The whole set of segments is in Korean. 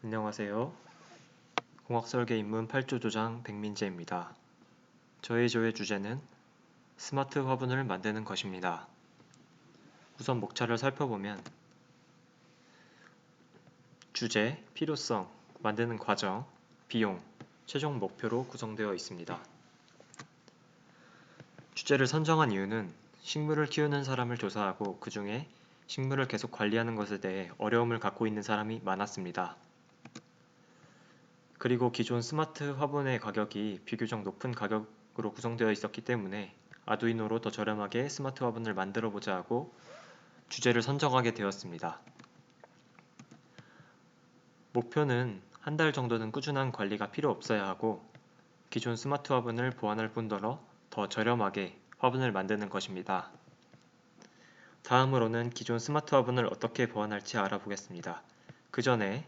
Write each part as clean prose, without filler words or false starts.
안녕하세요. 공학설계 입문 8조 조장 백민재입니다. 저의 조의 주제는 스마트 화분을 만드는 것입니다. 우선 목차를 살펴보면 주제, 필요성, 만드는 과정, 비용, 최종 목표로 구성되어 있습니다. 주제를 선정한 이유는 식물을 키우는 사람을 조사하고 그 중에 식물을 계속 관리하는 것에 대해 어려움을 갖고 있는 사람이 많았습니다. 그리고 기존 스마트 화분의 가격이 비교적 높은 가격으로 구성되어 있었기 때문에 아두이노로 더 저렴하게 스마트 화분을 만들어 보자 하고 주제를 선정하게 되었습니다. 목표는 한 달 정도는 꾸준한 관리가 필요 없어야 하고 기존 스마트 화분을 보완할 뿐더러 더 저렴하게 화분을 만드는 것입니다. 다음으로는 기존 스마트 화분을 어떻게 보완할지 알아보겠습니다. 그 전에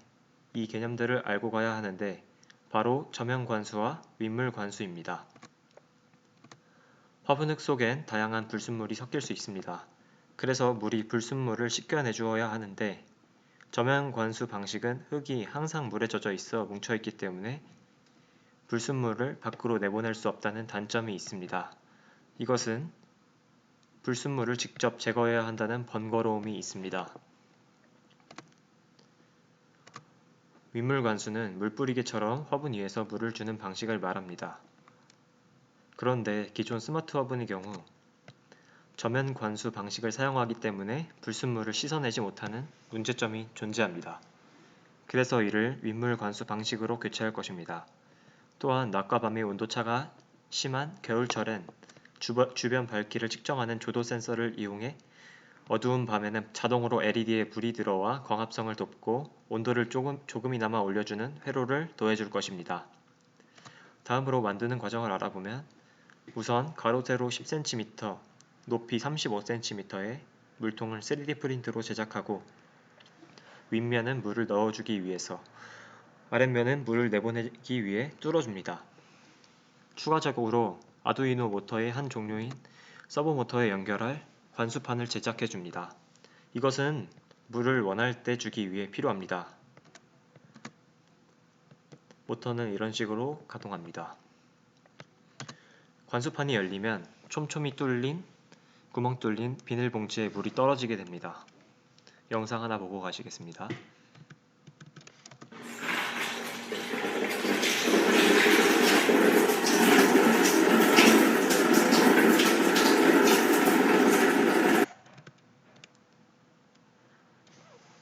이 개념들을 알고 가야 하는데 바로 저면관수와 윗물관수입니다. 화분흙 속엔 다양한 불순물이 섞일 수 있습니다. 그래서 물이 불순물을 씻겨내 주어야 하는데 저면관수 방식은 흙이 항상 물에 젖어 있어 뭉쳐있기 때문에 불순물을 밖으로 내보낼 수 없다는 단점이 있습니다. 이것은 불순물을 직접 제거해야 한다는 번거로움이 있습니다. 윗물관수는 물뿌리개처럼 화분 위에서 물을 주는 방식을 말합니다. 그런데 기존 스마트 화분의 경우 저면관수 방식을 사용하기 때문에 불순물을 씻어내지 못하는 문제점이 존재합니다. 그래서 이를 윗물관수 방식으로 교체할 것입니다. 또한 낮과 밤의 온도차가 심한 겨울철엔 주변 밝기를 측정하는 조도 센서를 이용해 어두운 밤에는 자동으로 LED에 불이 들어와 광합성을 돕고 온도를 조금이나마 올려주는 회로를 더해줄 것입니다. 다음으로 만드는 과정을 알아보면 우선 가로 세로 10cm, 높이 35cm의 물통을 3D 프린트로 제작하고 윗면은 물을 넣어주기 위해서 아랫면은 물을 내보내기 위해 뚫어줍니다. 추가적으로 아두이노 모터의 한 종류인 서버모터에 연결할 관수판을 제작해줍니다. 이것은 물을 원할 때 주기 위해 필요합니다. 모터는 이런 식으로 가동합니다. 관수판이 열리면 촘촘히 구멍 뚫린 비닐봉지에 물이 떨어지게 됩니다. 영상 하나 보고 가시겠습니다.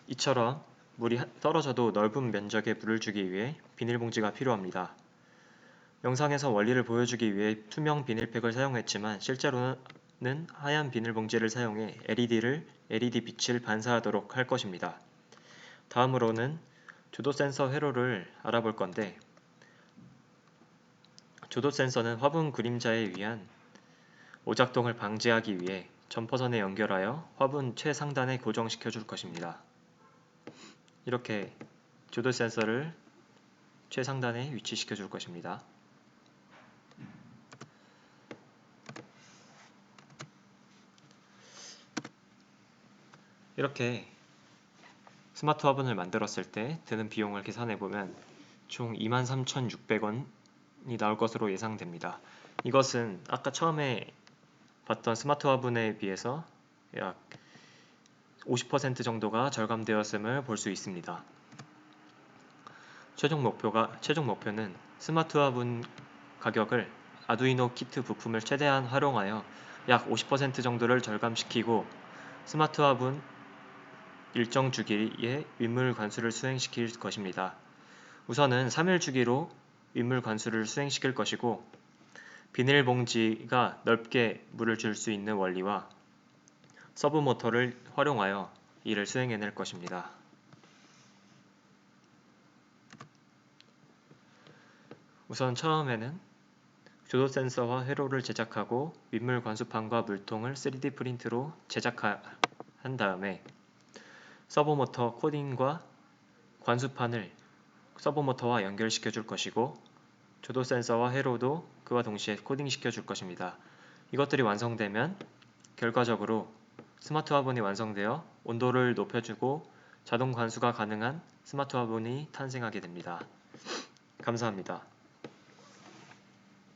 이처럼 물이 떨어져도 넓은 면적에 물을 주기 위해 비닐봉지가 필요합니다. 영상에서 원리를 보여주기 위해 투명 비닐팩을 사용했지만 실제로는 하얀 비닐봉지를 사용해 LED 빛을 반사하도록 할 것입니다. 다음으로는 조도 센서 회로를 알아볼 건데 조도 센서는 화분 그림자에 의한 오작동을 방지하기 위해 점퍼선에 연결하여 화분 최상단에 고정시켜 줄 것입니다. 이렇게 조도 센서를 최상단에 위치시켜 줄 것입니다. 이렇게 스마트 화분을 만들었을 때 드는 비용을 계산해보면 총 23,600원이 나올 것으로 예상됩니다. 이것은 아까 처음에 봤던 스마트 화분에 비해서 약 50% 정도가 절감되었음을 볼 수 있습니다. 최종 목표는 스마트 화분 가격을 아두이노 키트 부품을 최대한 활용하여 약 50% 정도를 절감시키고 스마트 화분 일정 주기의 윗물 관수를 수행시킬 것입니다. 우선은 3일 주기로 윗물 관수를 수행시킬 것이고 비닐봉지가 넓게 물을 줄 수 있는 원리와 서브모터를 활용하여 이를 수행해낼 것입니다. 우선 처음에는 조도 센서와 회로를 제작하고 윗물 관수판과 물통을 3D 프린트로 제작한 다음에 서버모터 코딩과 관수판을 서버모터와 연결시켜 줄 것이고 조도 센서와 회로도 그와 동시에 코딩시켜 줄 것입니다. 이것들이 완성되면 결과적으로 스마트 화분이 완성되어 온도를 높여주고 자동 관수가 가능한 스마트 화분이 탄생하게 됩니다. 감사합니다.